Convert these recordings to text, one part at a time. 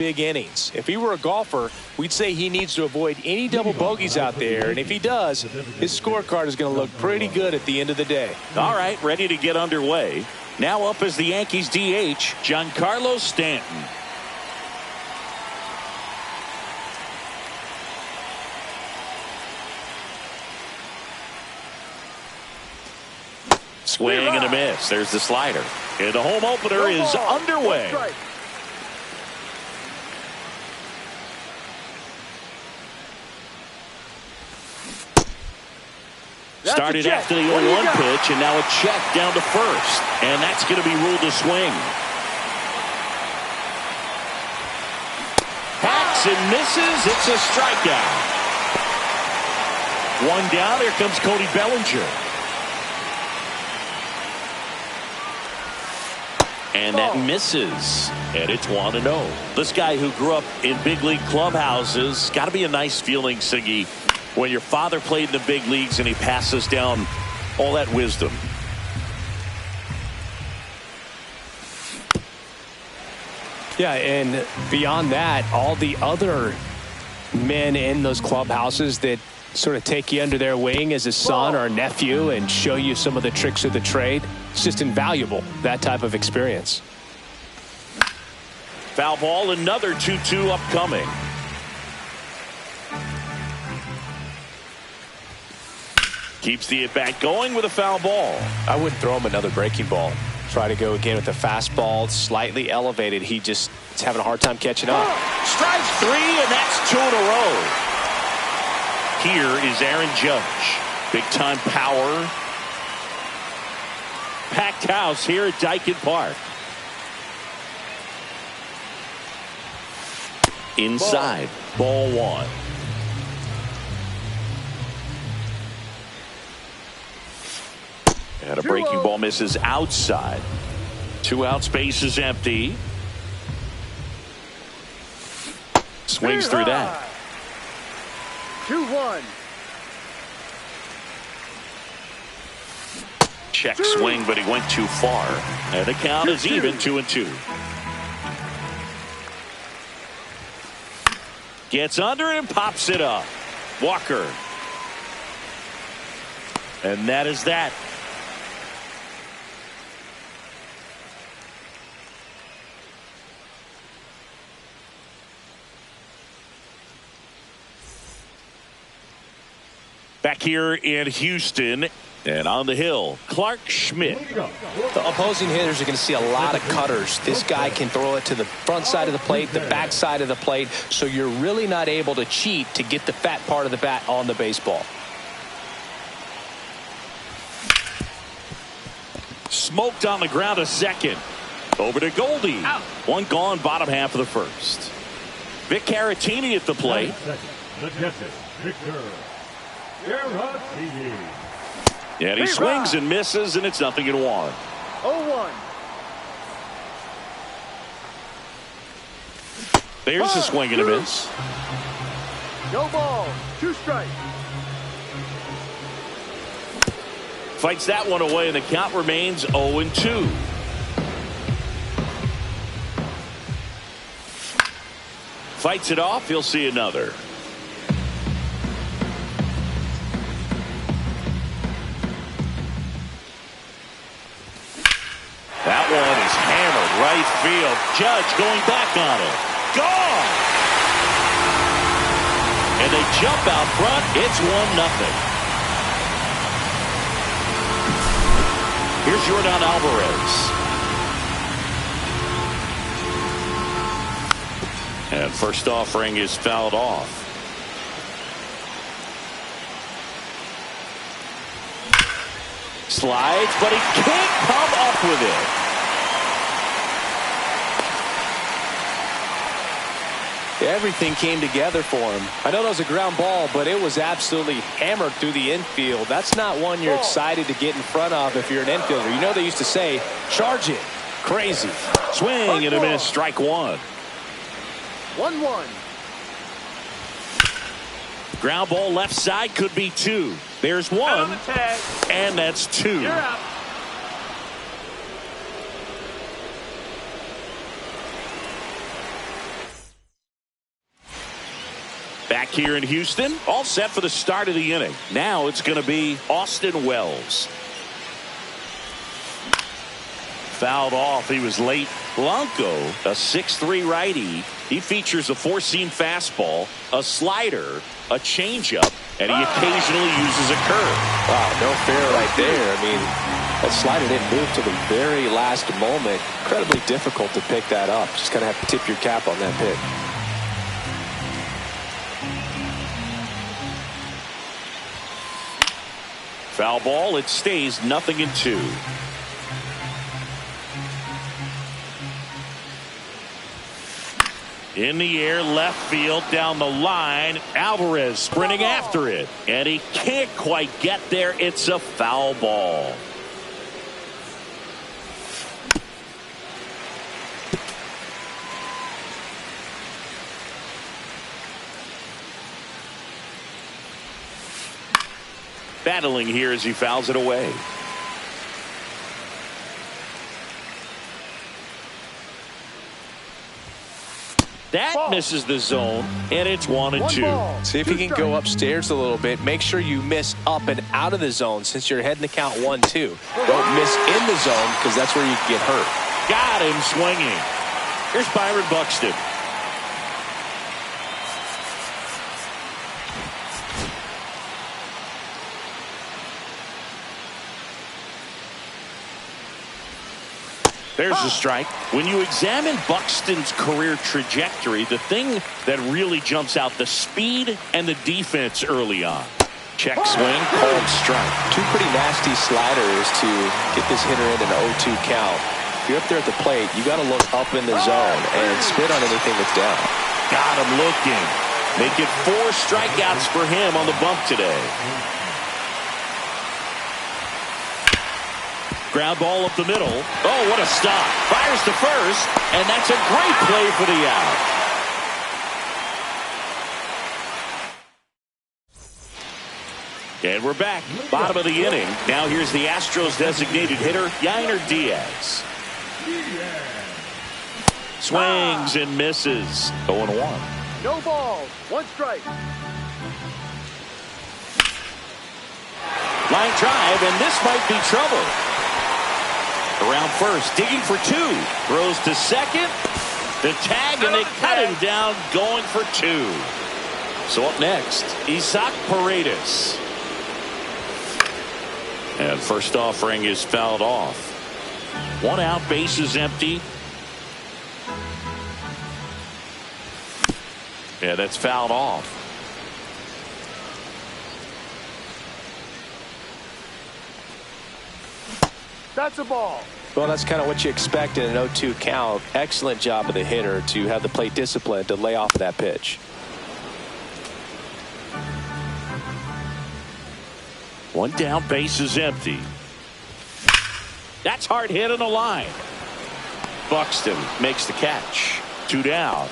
big innings. If he were a golfer, we'd say he needs to avoid any double bogeys out there, and if he does, his scorecard is going to look pretty good at the end of the day. All right, ready to get underway. Now up is the Yankees DH, Giancarlo Stanton. Swing and a miss. There's the slider. And the home opener is underway. Started after the 0-1 pitch, and now a check down to first. And that's going to be ruled a swing. Hacks and misses. It's a strikeout. One down. Here comes Cody Bellinger. And that misses. And it's 1-0. This guy who grew up in big league clubhouses, got to be a nice feeling, Siggy, when your father played in the big leagues and he passes down all that wisdom. Yeah, and beyond that, all the other men in those clubhouses that sort of take you under their wing as a son or a nephew and show you some of the tricks of the trade. It's just invaluable, that type of experience. Foul ball, another 2-2 upcoming. Keeps the at-bat going with a foul ball. I wouldn't throw him another breaking ball. Try to go again with the fastball, slightly elevated. He just is having a hard time catching up. Strike three, and that's 2 in a row. Here is Aaron Judge. Big-time power. Packed house here at Dyken Park. Inside, ball one. And a breaking ball misses outside. 2 outs, base is empty. Swings through that. 2-1. Check swing, but he went too far. And the count is even, 2-2. Gets under it and pops it up. Walker. And that is that. Back here in Houston, and on the hill, Clark Schmidt. The opposing hitters are going to see a lot of cutters. This guy can throw it to the front side of the plate, the back side of the plate, so you're really not able to cheat to get the fat part of the bat on the baseball. Smoked on the ground a second. Over to Goldie. One gone, bottom half of the first. Vic Caratini at the plate. Yeah, he swings and misses, and it's 0-1. 0-1. There's a swing and a miss. No ball. 2 strikes. Fights that one away, and the count remains 0-2. Fights it off. He'll see another. That one is hammered right field. Judge going back on it. Gone! And they jump out front. It's 1-0. Here's Yordan Alvarez. And first offering is fouled off. Slides, but he can't come up with it. Everything came together for him. I know that was a ground ball, but it was absolutely hammered through the infield. That's not one you're excited to get in front of if you're an infielder. You know they used to say, charge it. Crazy. Swing and a miss. Strike one. 1-1. Ground ball left side, could be 2. There's 1, and that's 2. You're out. Back here in Houston, all set for the start of the inning. Now it's going to be Austin Wells. Fouled off. He was late. Blanco, a 6'3" righty. He features a four-seam fastball, a slider, a changeup, and he occasionally uses a curve. Wow, no fair right there. I mean, that slider didn't move to the very last moment. Incredibly difficult to pick that up. Just kind of have to tip your cap on that pitch. Foul ball. It stays 0-2. In the air, left field, down the line. Alvarez sprinting after it. And he can't quite get there. It's a foul ball. Battling here as he fouls it away. That misses the zone, and it's 1-2. See if you can go upstairs a little bit. Make sure you miss up and out of the zone since you're heading to count 1-2. Don't miss in the zone because that's where you can get hurt. Got him swinging. Here's Byron Buxton. There's the strike. When you examine Buxton's career trajectory, the thing that really jumps out, the speed and the defense early on. Check swing, called strike. Two pretty nasty sliders to get this hitter in an 0-2 count. If you're up there at the plate, you got to look up in the zone and spit on anything that's down. Got him looking. Make it 4 strikeouts for him on the bump today. Ground ball up the middle. Oh, what a stop. Fires to first, and that's a great play for the out. And we're back. Bottom of the inning. Now here's the Astros designated hitter, Yainer Diaz. Swings and misses. 0-1. No balls. 1 strike. Line drive, and this might be trouble. Around first, digging for 2. Throws to second. The tag, and they cut him down, going for 2. So up next, Isaac Paredes. And first offering is fouled off. 1 out, bases empty. Yeah, that's fouled off. That's a ball. Well, that's kind of what you expect in an 0-2 count. Excellent job of the hitter to have the plate discipline to lay off of that pitch. One down, base is empty. That's hard hit on the line. Buxton makes the catch. 2 down.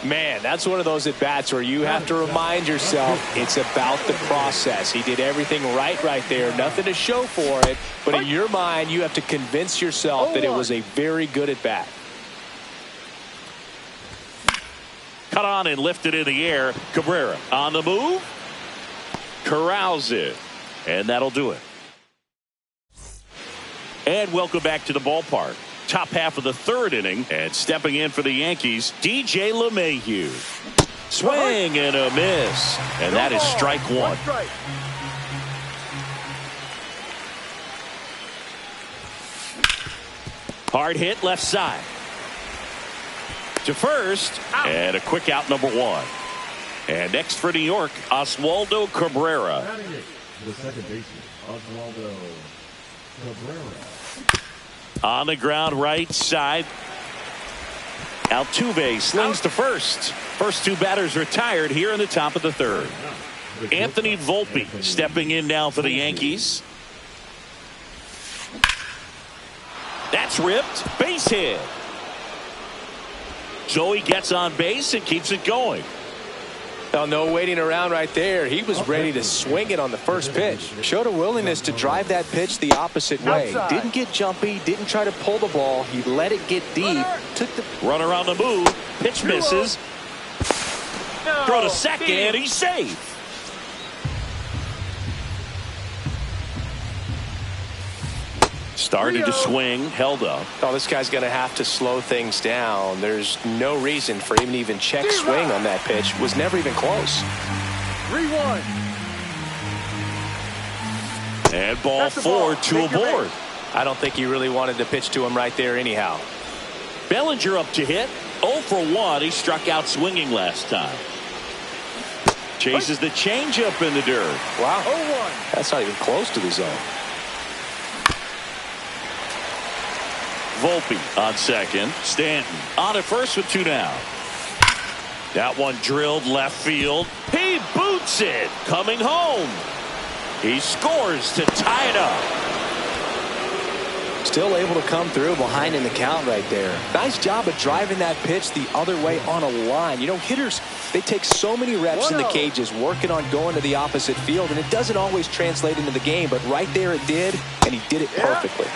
Man, that's one of those at-bats where you have to remind yourself it's about the process. He did everything right there. Nothing to show for it. But in your mind, you have to convince yourself that it was a very good at-bat. Cut on and lifted in the air. Cabrera on the move. Corrals it. And that'll do it. And welcome back to the ballpark. Top half of the 3rd inning, and stepping in for the Yankees, DJ LeMahieu. Swing and a miss, and that is strike 1. Hard hit left side to first, and a quick out, number 1. And next for New York, Oswaldo Cabrera. The second baseman, Oswaldo Cabrera. On the ground, right side. Altuve slings to first. First 2 batters retired here in the top of the 3rd. Anthony Volpe stepping in now for the Yankees. That's ripped. Base hit. Joey gets on base and keeps it going. Oh, no waiting around right there. He was ready to swing it on the first pitch. Showed a willingness to drive that pitch the opposite way. Didn't get jumpy, didn't try to pull the ball. He let it get deep. Took the runner on the move. Pitch misses. No, Throw to second. He's safe. Started to swing, held up. Oh, this guy's going to have to slow things down. There's no reason for him to even check swing on that pitch. Was never even close. 3-1. And ball 4, 2 aboard. I don't think he really wanted to pitch to him right there anyhow. Bellinger up to hit. 0 for 1. He struck out swinging last time. Chases the changeup in the dirt. Wow. 0-1. That's not even close to the zone. Volpe on second. Stanton on at first with 2 down. That one drilled left field. He boots it. Coming home. He scores to tie it up. Still able to come through behind in the count right there. Nice job of driving that pitch the other way on a line. You know, hitters, they take so many reps in the cages working on going to the opposite field, and it doesn't always translate into the game, but right there it did, and he did it perfectly.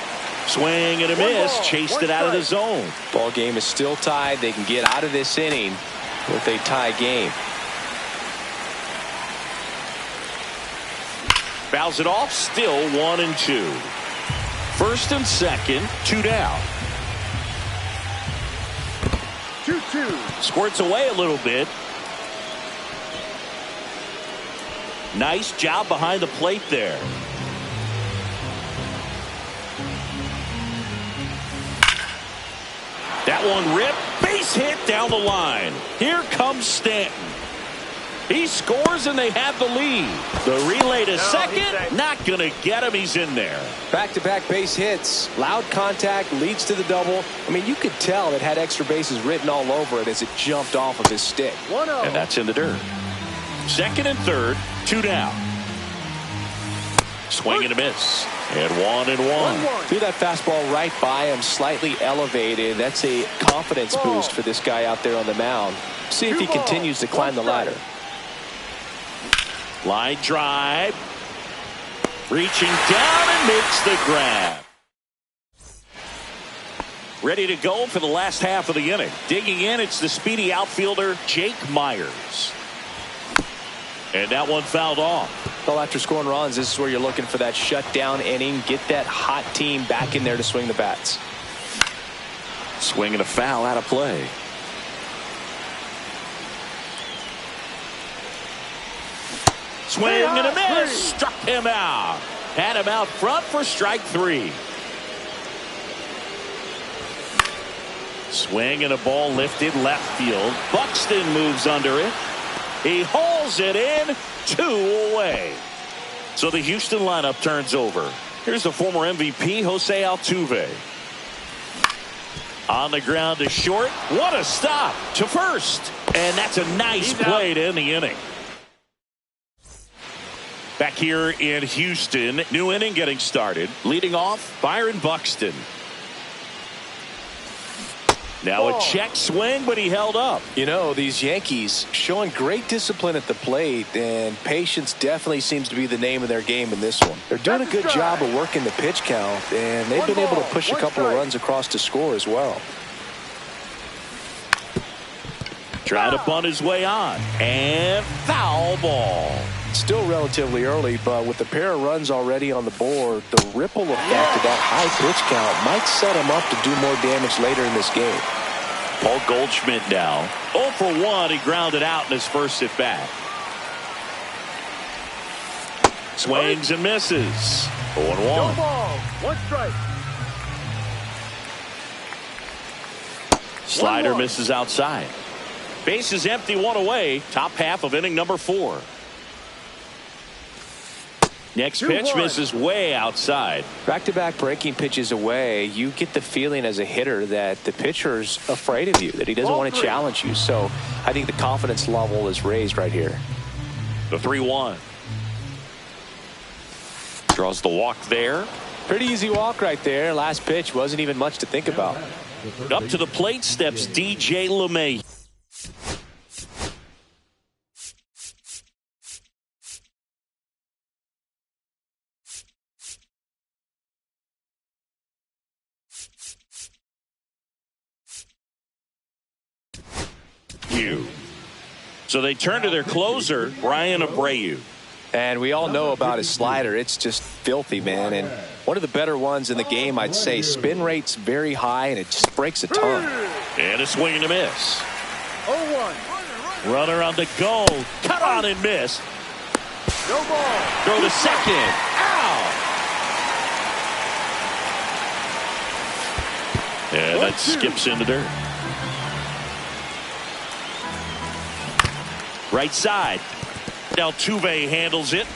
Swing and a miss. Chased it out of the zone. Ball game is still tied. They can get out of this inning with a tie game. Fouls it off. Still 1-2. First and second, 2 down. 2-2. Squirts away a little bit. Nice job behind the plate there. That one ripped. Base hit down the line. Here comes Stanton. He scores and they have the lead. The relay to second. Not going to get him. He's in there. Back-to-back base hits. Loud contact leads to the double. I mean, you could tell it had extra bases written all over it as it jumped off of his stick. 1-0. And that's in the dirt. Second and third, 2 down. Swing and a miss. And 1-1. Threw that fastball right by him, slightly elevated. That's a confidence boost for this guy out there on the mound. See if he continues to climb the ladder. Line drive. Reaching down and makes the grab. Ready to go for the last half of the inning. Digging in, it's the speedy outfielder, Jake Myers. And that one fouled off. Well, after scoring runs, this is where you're looking for that shutdown inning. Get that hot team back in there to swing the bats. Swing and a foul out of play. Swing and a miss. Struck him out. Had him out front for strike 3. Swing and a ball lifted left field. Buxton moves under it. He hauls it in. 2 away. So the Houston lineup turns over. Here's the former MVP, Jose Altuve. On the ground to short. What a stop to first. And that's a nice play to end the inning. Back here in Houston, new inning getting started. Leading off, Byron Buxton. Now a check swing, but he held up. You know, these Yankees showing great discipline at the plate, and patience definitely seems to be the name of their game in this one. They're doing a good job of working the pitch count, and they've been able to push a couple of runs across to score as well. Trying to bunt his way on, and foul ball. Still relatively early, but with a pair of runs already on the board, the ripple effect of that high pitch count might set him up to do more damage later in this game. Paul Goldschmidt now 0 for 1. He grounded out in his first at bat. Swings and misses. 0-1. No ball. 1 strike. Slider misses outside. Base is empty, 1 away. Top half of inning number 4. Next pitch misses way outside. Back-to-back breaking pitches away, you get the feeling as a hitter that the pitcher's afraid of you, that he doesn't want to challenge you. So I think the confidence level is raised right here. The 3-1. Draws the walk there. Pretty easy walk right there. Last pitch wasn't even much to think about. Up to the plate steps DJ LeMay. So they turn to their closer, Brian Abreu. And we all know about his slider. It's just filthy, man. And one of the better ones in the game, I'd say. Spin rate's very high, and it just breaks a ton. And a swing and a miss. 0-1. Runner on the go. Cut on and miss. No ball. Throw to second. Out. And that skips in the dirt. Right side. Altuve handles it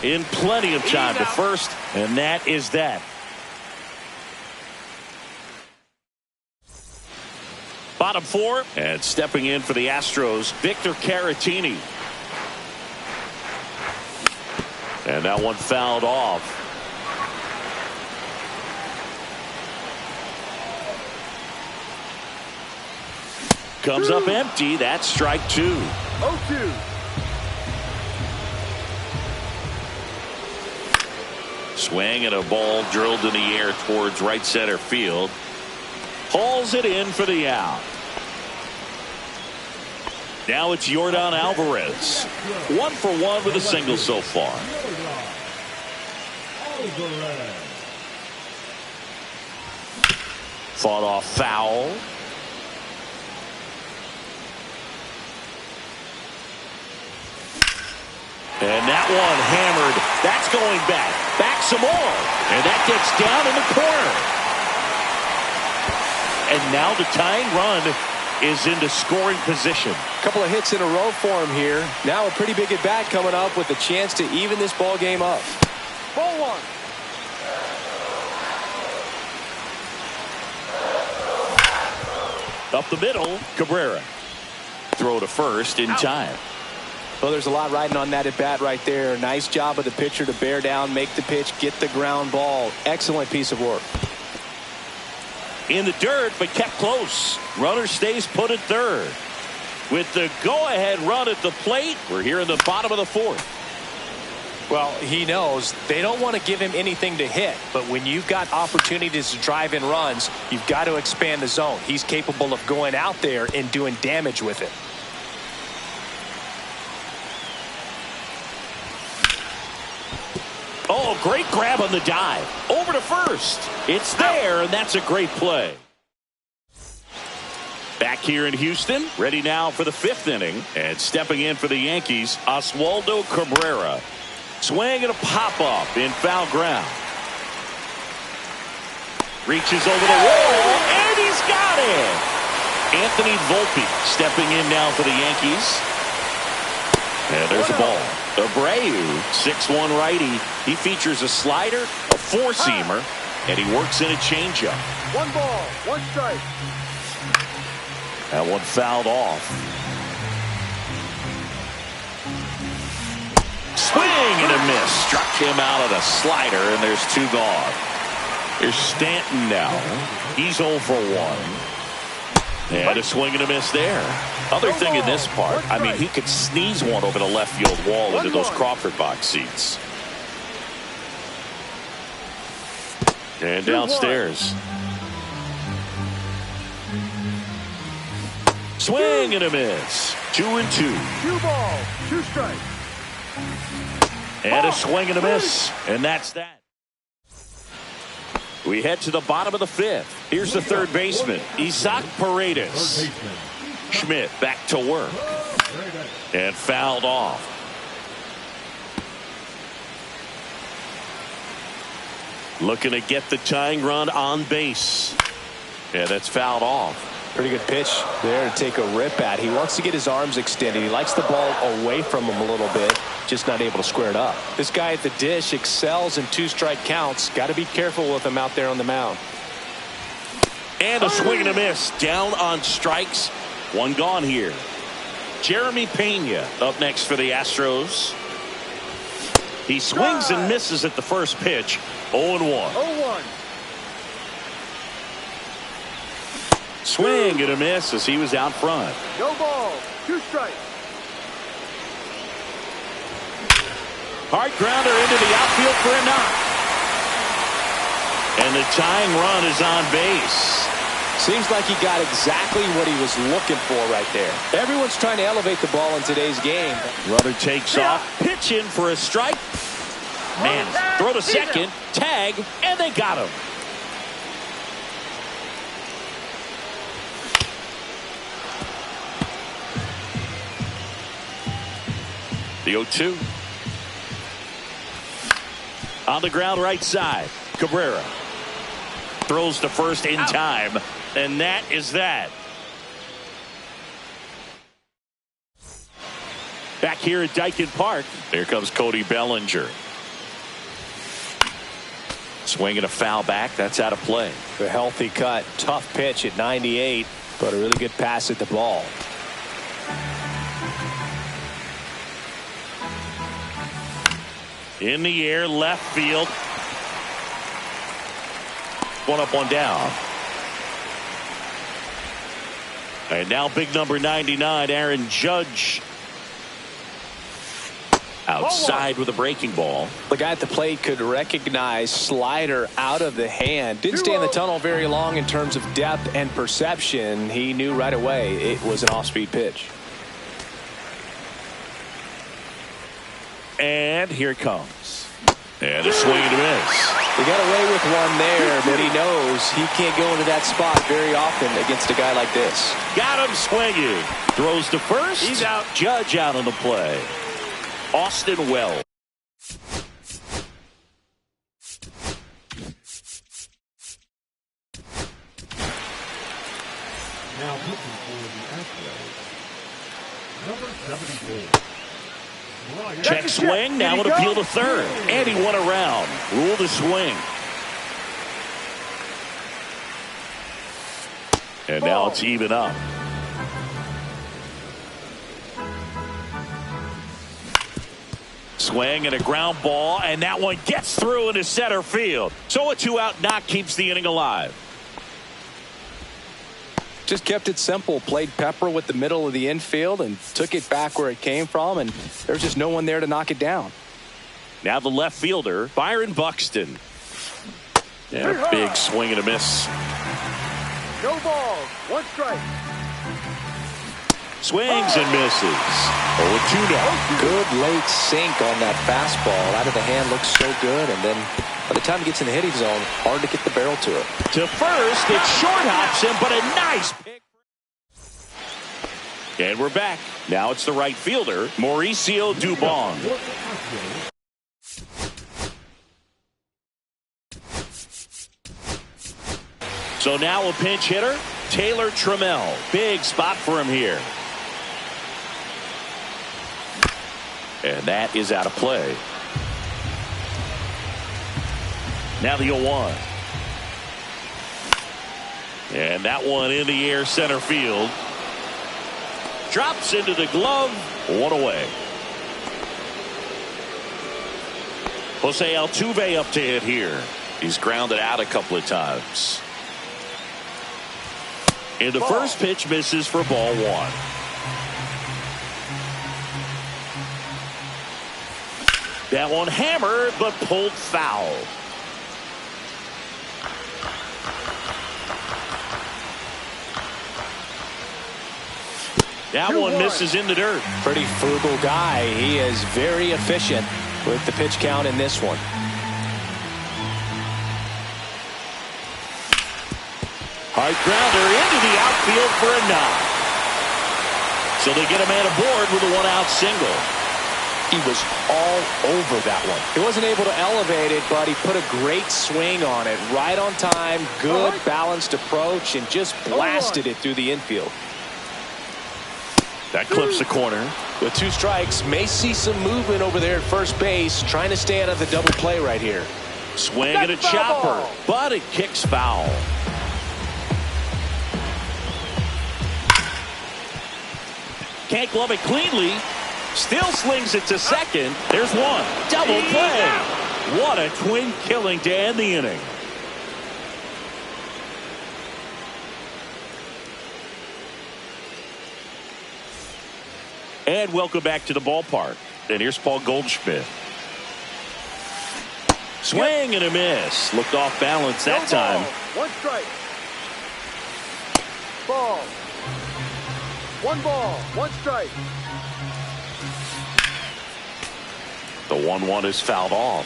in plenty of time to first, and that is that. Bottom four, and stepping in for the Astros, Victor Caratini. And that one fouled off. Comes up empty. That's strike two. 0-2. Swing and a ball drilled in the air towards right center field. Hauls it in for the out. Now it's Yordan Alvarez. 1 for 1 with a single so far. Fought off foul. And that one hammered. That's going back. Back some more. And that gets down in the corner. And now the tying run is into scoring position. A couple of hits in a row for him here. Now a pretty big at bat coming up with a chance to even this ball game up. Ball one. Up the middle, Cabrera. Throw to first in time. Well, there's a lot riding on that at bat right there. Nice job of the pitcher to bear down, make the pitch, get the ground ball. Excellent piece of work. In the dirt, but kept close. Runner stays put at third. With the go-ahead run at the plate, we're here in the bottom of the fourth. Well, he knows they don't want to give him anything to hit, but when you've got opportunities to drive in runs, you've got to expand the zone. He's capable of going out there and doing damage with it. Oh, great grab on the dive. Over to first. It's there, and that's a great play. Back here in Houston, ready now for the fifth inning. And stepping in for the Yankees, Oswaldo Cabrera. Swing and a pop-up in foul ground. Reaches over the wall, and he's got it. Anthony Volpe stepping in now for the Yankees. And there's a ball. Abreu, 6'1" righty. He features a slider, a four-seamer, and he works in a changeup. 1 ball, 1 strike. That one fouled off. Swing and a miss. Struck him out of the slider, and there's 2 gone. Here's Stanton now. He's 0 for 1. And a swing and a miss there. Other thing in this part, I mean, he could sneeze one over the left field wall into those Crawford box seats. And downstairs. Swing and a miss. 2-2. 2 balls, 2 strikes. And a swing and a miss. And that's that. We head to the bottom of the fifth. Here's the third baseman, Isaac Paredes. Schmidt back to work. And fouled off. Looking to get the tying run on base. And that's fouled off. Pretty good pitch there to take a rip at. He wants to get his arms extended. He likes the ball away from him a little bit, just not able to square it up. This guy at the dish excels in 2-strike counts. Got to be careful with him out there on the mound. And a swing and a miss. Down on strikes. 1 gone here. Jeremy Pena up next for the Astros. He swings and misses at the first pitch. 0-1. 0-1. Swing and a miss as he was out front. No ball, 2 strikes. Hard grounder into the outfield for a knock. And the tying run is on base. Seems like he got exactly what he was looking for right there. Everyone's trying to elevate the ball in today's game. Runner takes off, pitch in for a strike. Man, throw to second, tag, and they got him. The 0-2. On the ground right side, Cabrera throws to first in time, and that is that. Back here at Dyken Park, here comes Cody Bellinger. Swinging a foul back, that's out of play. A healthy cut, tough pitch at 98, but a really good pass at the ball. In the air, left field. One up, one down. And now big number 99, Aaron Judge. Outside with a breaking ball. The guy at the plate could recognize slider out of the hand. Didn't stay in the tunnel very long in terms of depth and perception. He knew right away it was an off-speed pitch. And here it comes. And a swing and a miss. He got away with one there, but he knows he can't go into that spot very often against a guy like this. Got him swinging. Throws to first. He's out. Judge out on the play. Austin Wells. Now pitching for the Astros, number 74. Check swing. Now an appeal to third. And he went around. Rule to swing. And now it's even up. Swing and a ground ball, and that one gets through into center field. So a 2-out knock keeps the inning alive. Just kept it simple. Played pepper with the middle of the infield and took it back where it came from, and there's just no one there to knock it down. Now the left fielder, Byron Buxton. Yeah, big swing and a miss. No balls. One strike. Swings and misses. 0-2 now. Good late sink on that fastball. Out of the hand, looks so good, and then by the time he gets in the hitting zone, hard to get the barrel to it. To first, it short hops him, but a nice pick. And we're back. Now it's the right fielder, Mauricio Dubon. So now a pinch hitter, Taylor Trammell. Big spot for him here. And that is out of play. Now the 0-1. And that one in the air center field. Drops into the glove. One away. Jose Altuve up to hit here. He's grounded out a couple of times. And the first pitch misses for ball one. That one hammered, but pulled foul. That one misses in the dirt. Pretty frugal guy. He is very efficient with the pitch count in this one. Hard grounder into the outfield for a knock. So they get a man aboard with a one-out single. He was all over that one. He wasn't able to elevate it, but he put a great swing on it. Right on time, good balanced approach, and just blasted it through the infield. That clips the corner. With 2 strikes, may see some movement over there at first base, trying to stay out of the double play right here. Swing and a chopper, but it kicks foul. Can't glove it cleanly. Still slings it to second. There's one. Double play. What a twin killing to end the inning. And welcome back to the ballpark. And here's Paul Goldschmidt. Swing and a miss. Looked off balance that time. One strike. Ball. 1 ball, 1 strike. The 1-1 is fouled off.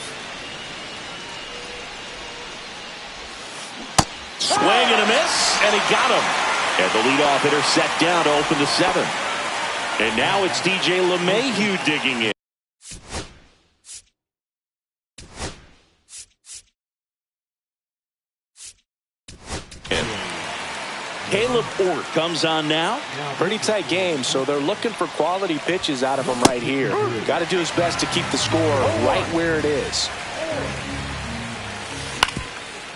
Swing and a miss, and he got him. And the leadoff hitter set down to open the 7th. And now it's DJ LeMahieu digging in. Caleb Ort comes on now. Pretty tight game, so they're looking for quality pitches out of him right here. Got to do his best to keep the score right where it is.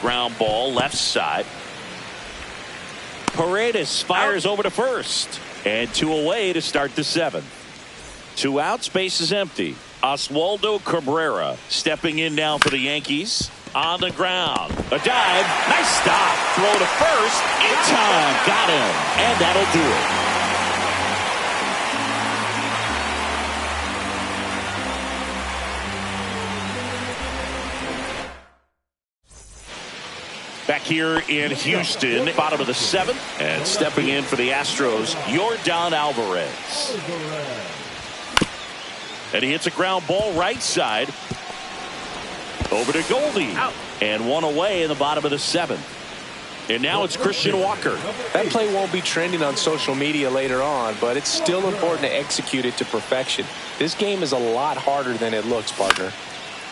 Ground ball left side. Paredes fires over to first. And 2 away to start the 7th. 2 outs, base is empty. Oswaldo Cabrera stepping in now for the Yankees. On the ground. A dive. Nice stop. Throw to first. In time. Got him. And that'll do it. Back here in Houston, bottom of the 7th. And stepping in for the Astros, Yordan Alvarez. And he hits a ground ball right side. Over to Goldie. Out. And 1 away in the bottom of the 7th. And now it's Christian Walker. That play won't be trending on social media later on, but it's still important to execute it to perfection. This game is a lot harder than it looks, partner.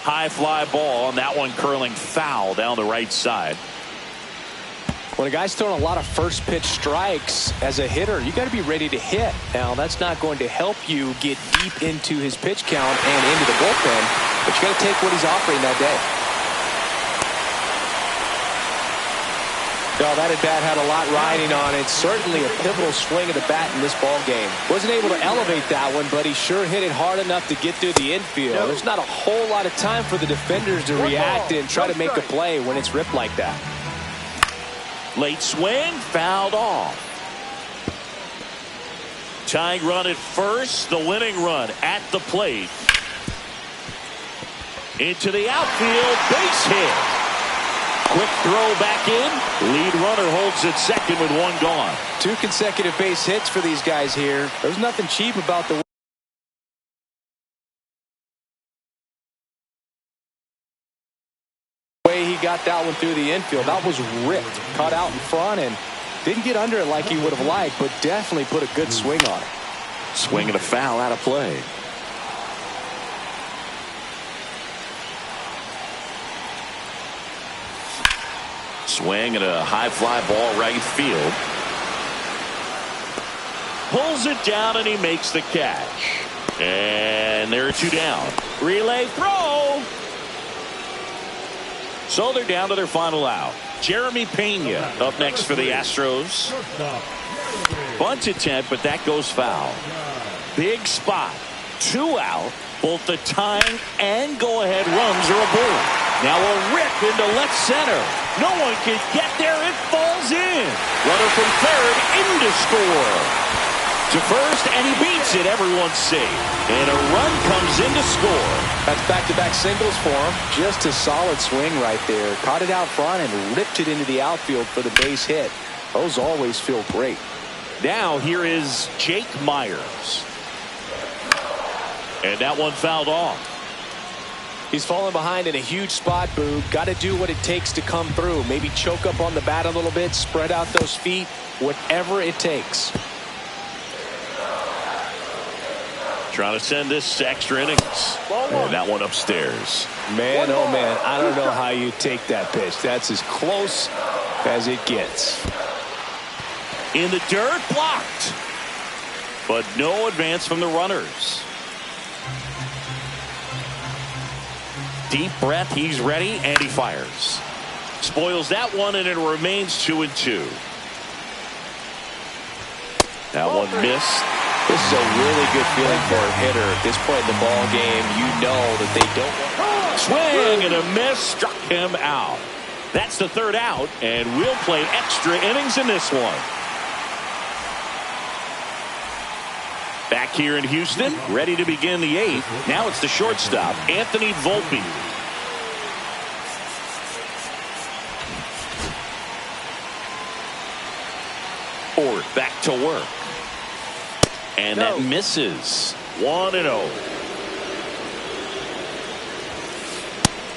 High fly ball, and that one curling foul down the right side. When a guy's throwing a lot of first pitch strikes as a hitter, you got to be ready to hit. Now, that's not going to help you get deep into his pitch count and into the bullpen. But you got to take what he's offering that day. No, that at bat had a lot riding on it. Certainly a pivotal swing of the bat in this ball game. Wasn't able to elevate that one, but he sure hit it hard enough to get through the infield. There's not a whole lot of time for the defenders to react and try to make a play when it's ripped like that. Late swing, fouled off. Tying run at first, the winning run at the plate. Into the outfield, base hit. Quick throw back in. Lead runner holds at second with 1 gone. 2 consecutive base hits for these guys here. There's nothing cheap about the way he got that one through the infield. That was ripped, cut out in front, and didn't get under it like he would have liked, but definitely put a good swing on it. Swing and a foul out of play. Swing and a high fly ball right field. Pulls it down and he makes the catch. And there are 2 down. Relay throw. So they're down to their final out. Jeremy Pena up next for the Astros. Bunt attempt, but that goes foul. Big spot. 2 out. Both the tying and go-ahead runs are aboard. Now a rip into left center. No one can get there. It falls in. Runner from third in to score. To first, and he beats it. Everyone's safe. And a run comes in to score. That's back-to-back singles for him. Just a solid swing right there. Caught it out front and ripped it into the outfield for the base hit. Those always feel great. Now here is Jake Myers. And that one fouled off. He's falling behind in a huge spot, Boog. Got to do what it takes to come through. Maybe choke up on the bat a little bit, spread out those feet, whatever it takes. Trying to send this to extra innings. And that one upstairs. Man, oh man, I don't know how you take that pitch. That's as close as it gets. In the dirt, blocked. But no advance from the runners. Deep breath, he's ready, and he fires. Spoils that one, and it remains 2-2. That one missed. This is a really good feeling for a hitter at this point in the ball game. You know that they don't want. Swing and a miss, struck him out. That's the 3rd out, and we'll play extra innings in this one. Back here in Houston, ready to begin the 8th. Now it's the shortstop, Anthony Volpe. Fourth, back to work. And that misses. 1-0.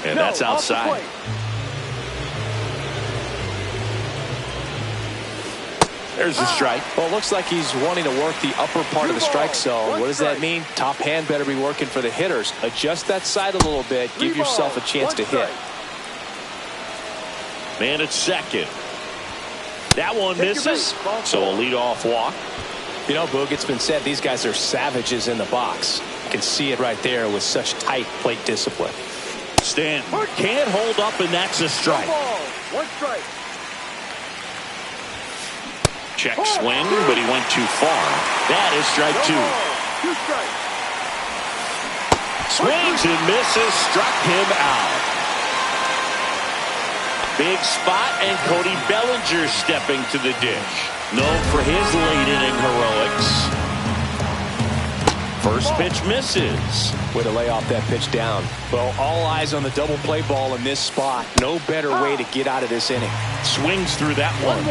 And that's outside. There's a strike. Well, it looks like he's wanting to work the upper part of the strike zone. What does that mean? Top hand better be working for the hitters. Adjust that side a little bit. Give yourself a chance to hit. Man at second. That one misses. So a leadoff walk. You know, Boog, it's been said these guys are savages in the box. You can see it right there with such tight plate discipline. Stanton can't hold up, and that's a strike. One strike. Check swing, but he went too far. That is strike two. Two strikes. Swings and misses, struck him out. Big spot, and Cody Bellinger stepping to the dish. Known for his late inning heroics. First pitch misses. Way to lay off that pitch down. Well, all eyes on the double play ball in this spot. No better way to get out of this inning. Swings through that one.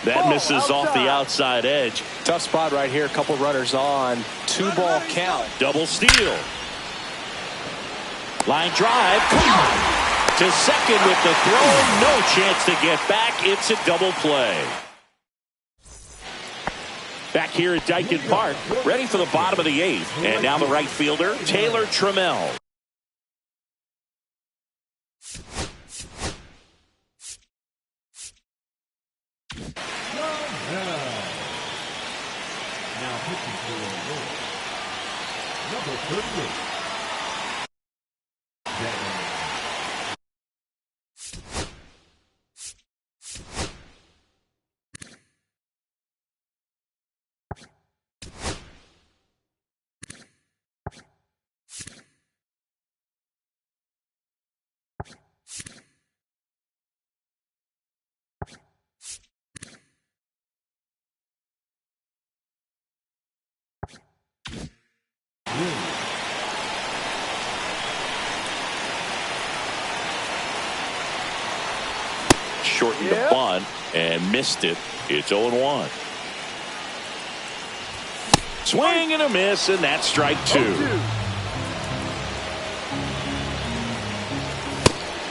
That misses off the outside edge. Tough spot right here. A couple runners on. 2-ball count. Double steal. Line drive. To second with the throw. No chance to get back. It's a double play. Back here at Dyken Park. Ready for the bottom of the eighth. And now the right fielder, Taylor Trammell. Now pitching for number 38. Shortened the bunt and missed it. It's 0-1. Swing and a miss, and that's strike two.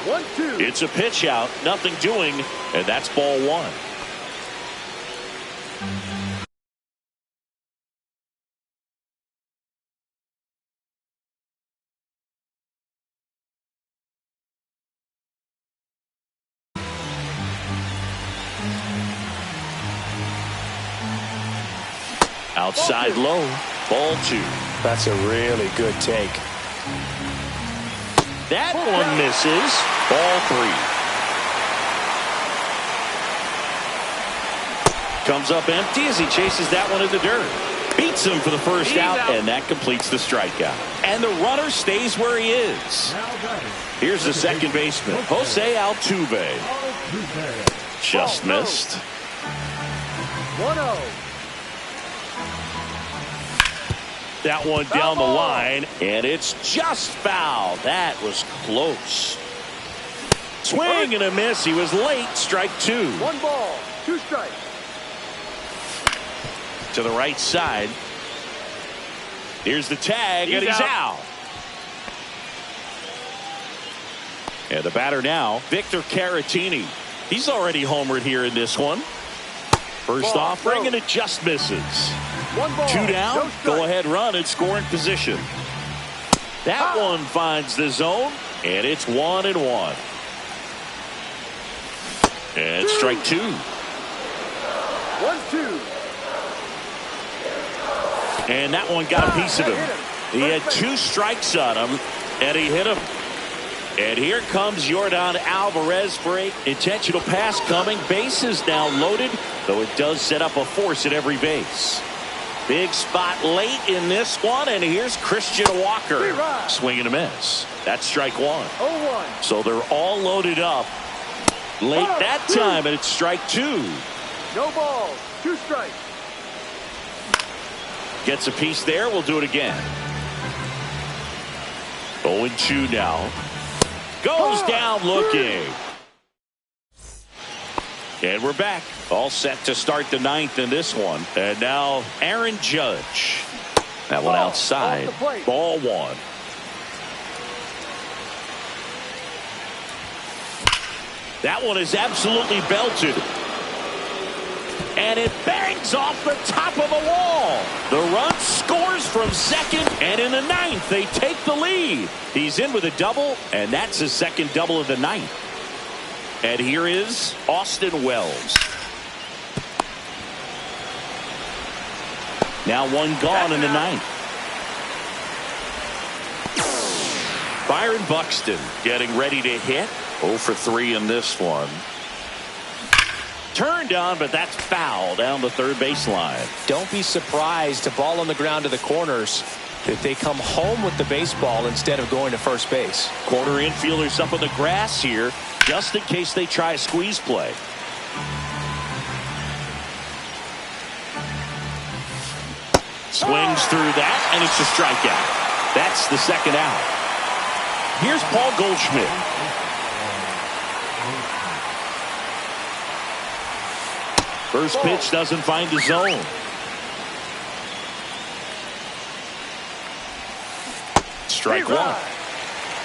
1-2. It's a pitch out, nothing doing, and that's ball one. Outside low, ball two. That's a really good take. That one misses. Ball three. Comes up empty as he chases that one in the dirt. Beats him for the first out, and that completes the strikeout. And the runner stays where he is. Here's the second baseman, Jose Altuve. Just missed. 1-0. That one down the line, and it's just foul. That was close. Swing and a miss. He was late. Strike two. 1 ball, 2 strikes. To the right side. Here's the tag, and he's out. And the batter now, Victor Caratini. He's already homered here in this one. First offering, and it just misses. 1 ball, 2 down, no go ahead run in scoring position. That one finds the zone, and it's 1-1. And strike two. 1-2. And that one got a piece of him. He had 2 strikes on him, and he hit him. And here comes Yordan Alvarez for an intentional pass coming. Base is now loaded, though it does set up a force at every base. Big spot late in this one, and here's Christian Walker. Swing and a miss. That's strike one. 0-1. So they're all loaded up. Late that time, and it's strike two. No balls, 2 strikes. Gets a piece there. We'll do it again. 0-2 now. Goes down looking. And we're back. All set to start the ninth in this one. And now Aaron Judge. That one outside. Ball one. That one is absolutely belted. And it bangs off the top of the wall. The run scores from second, and in the ninth, they take the lead. He's in with a double, and that's his second double of the ninth. And here is Austin Wells. Now one gone in the ninth. Byron Buxton getting ready to hit. 0 for 3 in this one. Turned on, but that's foul down the third baseline. Don't be surprised to ball on the ground to the corners if they come home with the baseball instead of going to first base. Corner infielders up on the grass here just in case they try a squeeze play. Swings through that, and it's a strikeout. That's the second out. Here's Paul Goldschmidt. First pitch doesn't find the zone. Strike one.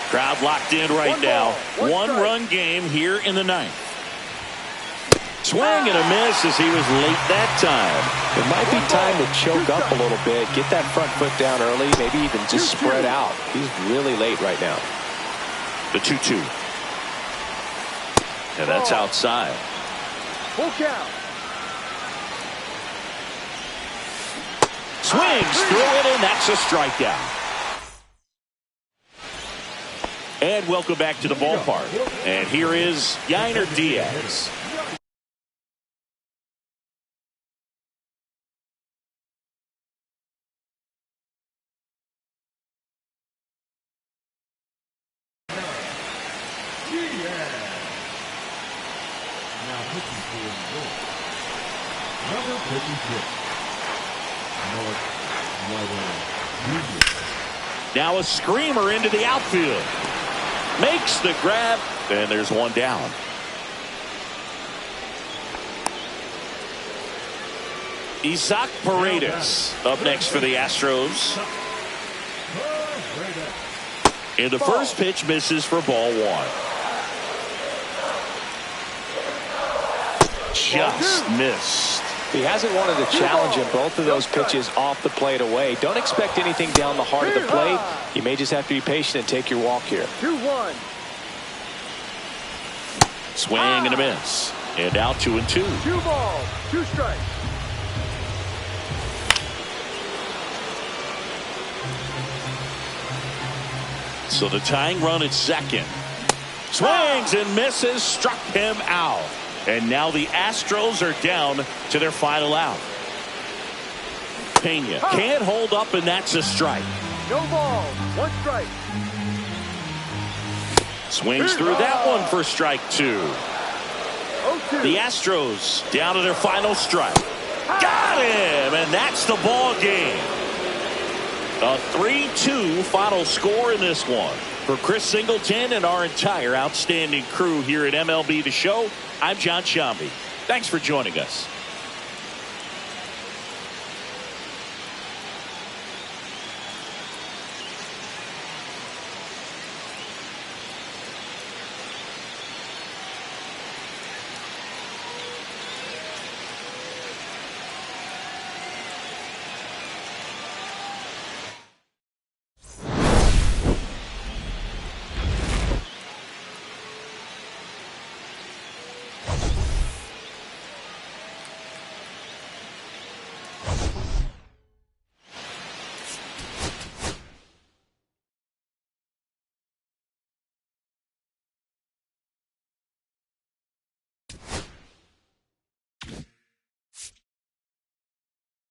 Crowd locked in right now. One-run game here in the ninth. Swing and a miss as he was late that time. It might be time to choke up a little bit, get that front foot down early, maybe even just spread out. He's really late right now. The 2-2. And that's outside. Full count. Swings through it, and that's a strikeout. And welcome back to the ballpark. And here is Yainer Diaz. Now a screamer into the outfield. Makes the grab, and there's one down. Isaac Paredes up next for the Astros. And the first pitch misses for ball one. Just missed. He hasn't wanted to challenge him. Both of those pitches off the plate away. Don't expect anything down the heart of the plate. You may just have to be patient and take your walk here. 2-1. Swing and a miss. And out 2-2. 2 balls, 2 strikes. So the tying run at second. Swings and misses. Struck him out. And now the Astros are down to their final out. Pena can't hold up, and that's a strike. No ball, 1 strike. Swings through that one for strike 2. 0-2. The Astros down to their final strike. Got him, and that's the ball game. A 3-2 final score in this one. For Chris Singleton and our entire outstanding crew here at MLB The Show, I'm John Shambi. Thanks for joining us.